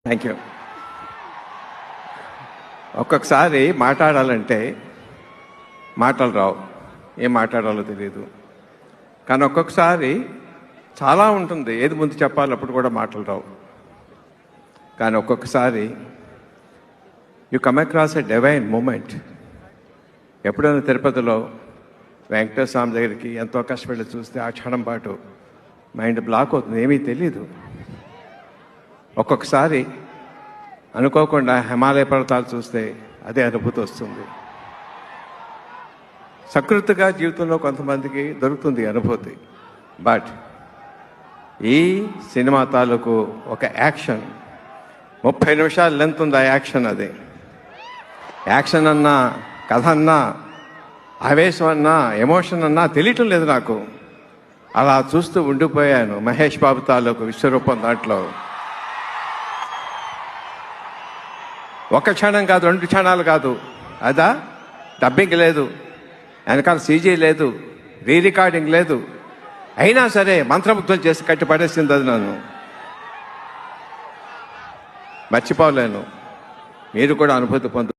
Thank you. ఒక్కొక్కసారి మాట్లాడాలంటే మాటలు రావు, ఏం మాట్లాడాలో తెలియదు. కానీ ఒక్కొక్కసారి చాలా ఉంటుంది, ఏది ముందు చెప్పాలి అప్పుడు కూడా మాటలు రావు. కానీ ఒక్కొక్కసారి you come across a divine moment. ఎప్పుడైనా తిరుపతిలో వెంకటేశ్వర స్వామి దగ్గరికి ఎంతో కష్టపడి చూస్తే ఆ క్షణం పాటు మైండ్ బ్లాక్ అవుతుంది, ఏమీ తెలీదు. ఒక్కొక్కసారి అనుకోకుండా హిమాలయ పర్వతాలు చూస్తే అదే అనుభూతి వస్తుంది. సకృతిగా జీవితంలో కొంతమందికి దొరుకుతుంది అనుభూతి. బట్ ఈ సినిమా తాలూకు ఒక యాక్షన్ 30 నిమిషాలు లెంత్ ఉంది. ఆ యాక్షన్, అది యాక్షన్ అన్నా, కథ అన్నా, ఆవేశం అన్నా, ఎమోషన్ అన్నా తెలియటం లేదు నాకు. అలా చూస్తూ ఉండిపోయాను. మహేష్ బాబు తాలూకు విశ్వరూపం దాంట్లో ఒక క్షణం కాదు, 2 క్షణాలు కాదు. అదా డబ్బింగ్ లేదు, వెనకాల సీజీ లేదు, రికార్డింగ్ లేదు. అయినా సరే మంత్రముగ్ధులు చేసి కట్టి పడేసింది. అది నన్ను మర్చిపోలేను. మీరు కూడా అనుభూతి పొందు.